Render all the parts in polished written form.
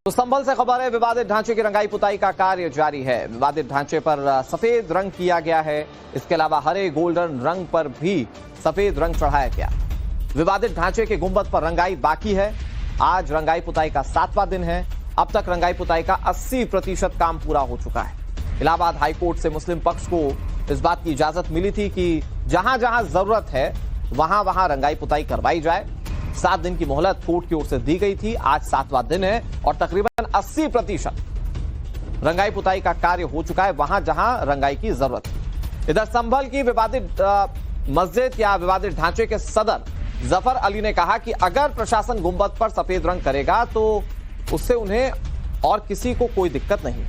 तो संभल से खबर है, विवादित ढांचे की रंगाई पुताई का कार्य जारी है। विवादित ढांचे पर सफेद रंग किया गया है। इसके अलावा हरे गोल्डन रंग पर भी सफेद रंग चढ़ाया गया। विवादित ढांचे के गुंबद पर रंगाई बाकी है। आज रंगाई पुताई का 7वां दिन है। अब तक रंगाई पुताई का 80% काम पूरा हो चुका है। इलाहाबाद हाईकोर्ट से मुस्लिम पक्ष को इस बात की इजाजत मिली थी कि जहां जहां जरूरत है वहां वहां रंगाई पुताई करवाई जाए। 7 दिन की मोहलत कोर्ट की ओर से दी गई थी। आज 7वां दिन है और तकरीबन 80% रंगाई पुताई का कार्य हो चुका है वहां जहां रंगाई की जरूरत है। इधर संभल की विवादित मस्जिद या विवादित ढांचे के सदर जफर अली ने कहा कि अगर प्रशासन गुंबद पर सफेद रंग करेगा तो उससे उन्हें और किसी को कोई दिक्कत नहीं।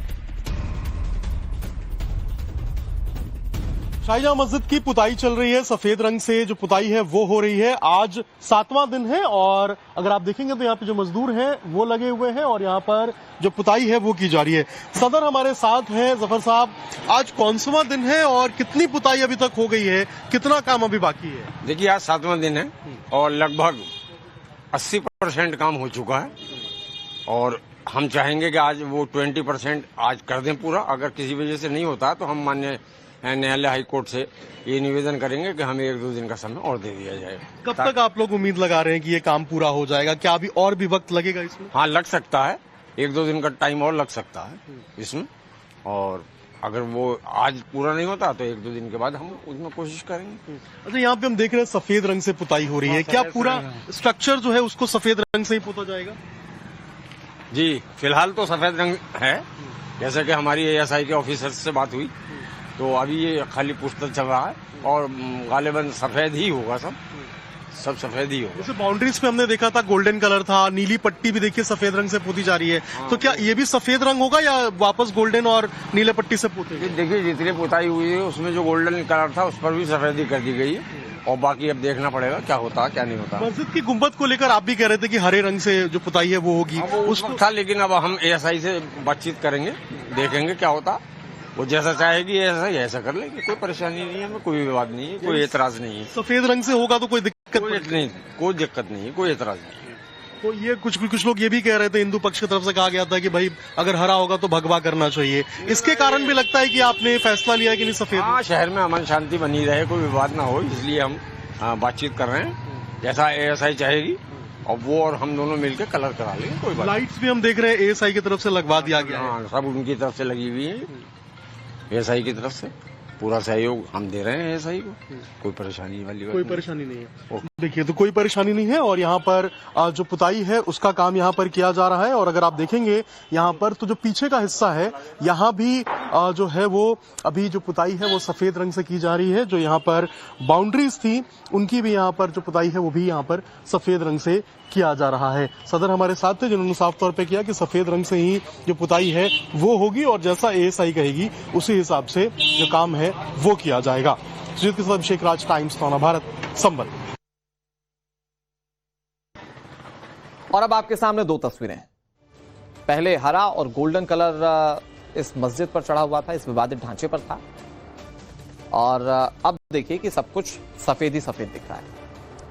शाहीजहां मस्जिद की पुताई चल रही है। सफेद रंग से जो पुताई है वो हो रही है। आज 7वां दिन है और अगर आप देखेंगे तो यहाँ पे जो मजदूर हैं वो लगे हुए हैं और यहाँ पर जो पुताई है वो की जा रही है। सदर हमारे साथ हैं। जफर साहब, आज कौनसवां दिन है और कितनी पुताई अभी तक हो गई है, कितना काम अभी बाकी है? देखिए, आज 7वां दिन है और लगभग 80% काम हो चुका है और हम चाहेंगे कि आज वो 20% आज कर दें पूरा। अगर किसी वजह से नहीं होता तो हम माननीय न्यायालय हाईकोर्ट से ये निवेदन करेंगे कि हमें 1-2 दिन का समय और दे दिया जाए। कब तक आप लोग उम्मीद लगा रहे हैं कि ये काम पूरा हो जाएगा? क्या अभी और भी वक्त लगेगा इसमें? हाँ, लग सकता है। 1-2 दिन का टाइम और लग सकता है इसमें। और अगर वो आज पूरा नहीं होता तो 1-2 दिन के बाद हम उसमें कोशिश करेंगे। अच्छा, यहाँ पे हम देख रहे हैं सफेद रंग से पुताई हो रही है। क्या पूरा स्ट्रक्चर जो है उसको सफेद रंग से ही पोता जाएगा? जी, फिलहाल तो सफेद रंग है। जैसे कि हमारी ASI के ऑफिसर से बात हुई तो अभी ये खाली पुस्तक चल रहा है और गालिबन सफेद ही होगा। सब सफेद ही होगा। जैसे बाउंड्रीज पे हमने देखा था गोल्डन कलर था, नीली पट्टी भी देखिए सफेद रंग से पोती जा रही है। तो क्या ये भी सफेद रंग होगा या वापस गोल्डन और नीले पट्टी से पोते? देखिए, जितनी पुताई हुई है उसमें जो गोल्डन कलर था उस पर भी सफेदी कर दी गई है और बाकी अब देखना पड़ेगा क्या होता है क्या नहीं होता। मस्जिद की गुंबद को लेकर आप भी कह रहे थे कि हरे रंग से जो पुताई है वो होगी। उस वक्त था, लेकिन अब हम ASI से बातचीत करेंगे, देखेंगे क्या होता। वो जैसा चाहेगी ऐसा कर लेंगे। कोई परेशानी नहीं है, हमें कोई विवाद नहीं है, कोई एतराज नहीं है। सफेद रंग से होगा तो कोई दिक्कत कोई दिक्कत नहीं है, कोई एतराज नहीं है। तो ये कुछ लोग ये भी कह रहे थे, हिंदू पक्ष की तरफ से कहा गया था कि भाई अगर हरा होगा तो भगवा करना चाहिए। इसके कारण भी लगता है कि आपने फैसला लिया कि नहीं सफेद? हाँ, शहर में अमन शांति बनी रहे, कोई विवाद ना हो, इसलिए हम बातचीत कर रहे हैं। जैसा ASI चाहेगी और वो और हम दोनों मिलकर कलर करा लेंगे। कोई बात। लाइट्स भी हम देख रहे हैं ASI की तरफ से लगवा दिया गया। हाँ, सब उनकी तरफ से लगी हुई है। ASI की तरफ से पूरा सहयोग हम दे रहे हैं ASI को। कोई परेशानी वाली बात कोई परेशानी नहीं है। देखिए, तो कोई परेशानी नहीं है और यहाँ पर जो पुताई है उसका काम यहाँ पर किया जा रहा है। और अगर आप देखेंगे यहाँ पर तो जो पीछे का हिस्सा है यहाँ भी जो है वो अभी जो पुताई है वो सफेद रंग से की जा रही है। जो यहाँ पर बाउंड्रीज थी उनकी भी यहाँ पर जो पुताई है वो भी यहाँ पर सफेद रंग से किया जा रहा है। सदर हमारे साथ थे जिन्होंने साफ तौर पे किया कि सफेद रंग से ही जो पुताई है वो होगी और जैसा ASI कहेगी उसी हिसाब से जो काम है वो किया जाएगा। सुजीत के साथ अभिषेक राज, टाइम्स नौना भारत, संभल। और अब आपके सामने 2 तस्वीरें। पहले हरा और गोल्डन कलर इस मस्जिद पर चढ़ा हुआ था, इस विवादित ढांचे पर था और अब देखिए कि सब कुछ सफेद ही सफेद दिख रहा है।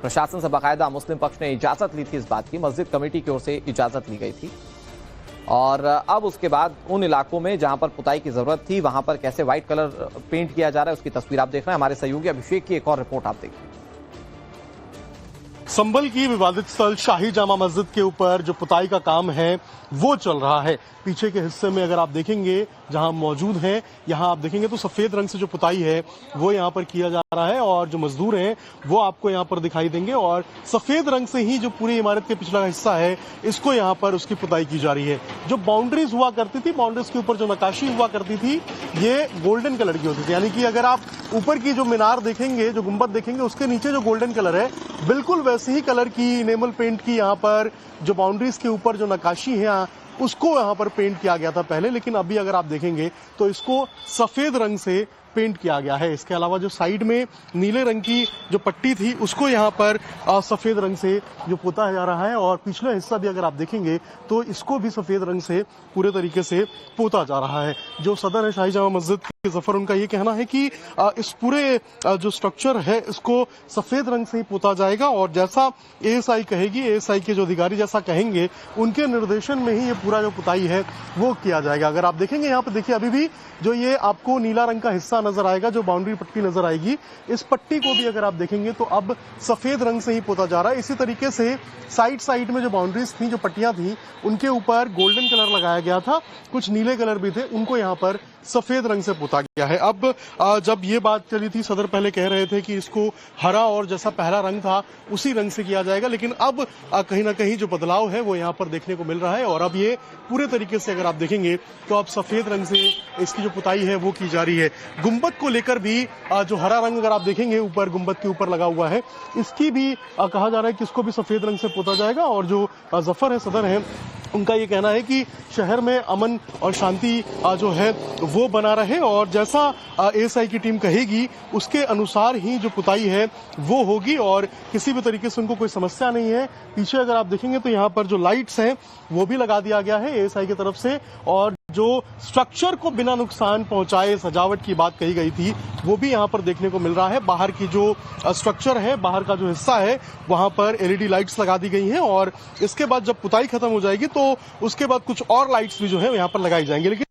प्रशासन से बाकायदा मुस्लिम पक्ष ने इजाजत ली थी इस बात की, मस्जिद कमेटी की ओर से इजाजत ली गई थी और अब उसके बाद उन इलाकों में जहां पर पुताई की जरूरत थी वहां पर कैसे व्हाइट कलर पेंट किया जा रहा है उसकी तस्वीर आप देख रहे हैं। हमारे सहयोगी अभिषेक की एक और रिपोर्ट आप देखिए। संभल की विवादित स्थल शाही जामा मस्जिद के ऊपर जो पुताई का काम है वो चल रहा है। पीछे के हिस्से में अगर आप देखेंगे जहां मौजूद हैं, यहां आप देखेंगे तो सफेद रंग से जो पुताई है वो यहां पर किया जा रहा है और जो मजदूर हैं वो आपको यहां पर दिखाई देंगे और सफेद रंग से ही जो पूरी इमारत के पिछला हिस्सा है इसको यहां पर उसकी पुताई की जा रही है। जो बाउंड्रीज हुआ करती थी, बाउंड्रीज के ऊपर जो नक्काशी हुआ करती थी ये गोल्डन कलर की होती थी। यानी कि अगर आप ऊपर की जो मीनार देखेंगे, जो गुंबद देखेंगे, उसके नीचे जो गोल्डन कलर है बिल्कुल वैसे ही कलर की इनेमल पेंट की यहाँ पर जो बाउंड्रीज के ऊपर जो नक्काशी है उसको यहाँ पर पेंट किया गया था पहले, लेकिन अभी अगर आप देखेंगे तो इसको सफेद रंग से पेंट किया गया है। इसके अलावा जो साइड में नीले रंग की जो पट्टी थी उसको यहाँ पर सफेद रंग से जो पोता जा रहा है, और पिछला हिस्सा भी अगर आप देखेंगे तो इसको भी सफेद रंग से पूरे तरीके से पोता जा रहा है। जो सदर है शाही जामा मस्जिद के जफर, उनका ये कहना है कि इस पूरे जो स्ट्रक्चर है इसको सफेद रंग से ही पोता जाएगा, और जैसा एएसआई कहेगी, एएसआई के जो अधिकारी जैसा कहेंगे उनके निर्देशन में ही ये पूरा जो पुताई है वो किया जाएगा। अगर आप देखेंगे यहाँ पे देखिए अभी भी जो ये आपको नीला रंग का हिस्सा नजर आएगा, जो बाउंड्री पट्टी नजर आएगी, इस पट्टी को भी अगर आप देखेंगे तो अब सफेद रंग से ही पोता जा रहा है। इसी तरीके से साइड में जो बाउंड्रीज थी, जो पट्टियां थी, उनके ऊपर गोल्डन कलर लगाया गया था, कुछ नीले कलर भी थे, उनको यहाँ पर सफेद रंग से पोता गया है। अब जब ये बात चली थी, सदर पहले कह रहे थे कि इसको हरा और जैसा पहला रंग था उसी रंग से किया जाएगा, लेकिन अब कहीं ना कहीं जो बदलाव है वो यहाँ पर देखने को मिल रहा है, और अब ये पूरे तरीके से अगर आप देखेंगे तो अब सफेद रंग से इसकी जो पुताई है वो की जा रही है। गुंबद को लेकर भी जो हरा रंग अगर आप देखेंगे ऊपर गुंबद के ऊपर लगा हुआ है, इसकी भी कहा जा रहा है कि इसको भी सफेद रंग से पोता जाएगा। और जो जफर है, सदर है, उनका ये कहना है कि शहर में अमन और शांति जो है वो बना रहे, और जैसा एएसआई की टीम कहेगी उसके अनुसार ही जो पुताई है वो होगी, और किसी भी तरीके से उनको कोई समस्या नहीं है। पीछे अगर आप देखेंगे तो यहाँ पर जो लाइट्स हैं वो भी लगा दिया गया है एएसआई की तरफ से, और जो स्ट्रक्चर को बिना नुकसान पहुंचाए सजावट की बात कही गई थी वो भी यहाँ पर देखने को मिल रहा है। बाहर की जो स्ट्रक्चर है, बाहर का जो हिस्सा है, वहां पर एलईडी लाइट्स लगा दी गई हैं, और इसके बाद जब पुताई खत्म हो जाएगी तो उसके बाद कुछ और लाइट्स भी जो है यहाँ पर लगाई जाएंगी। लेकिन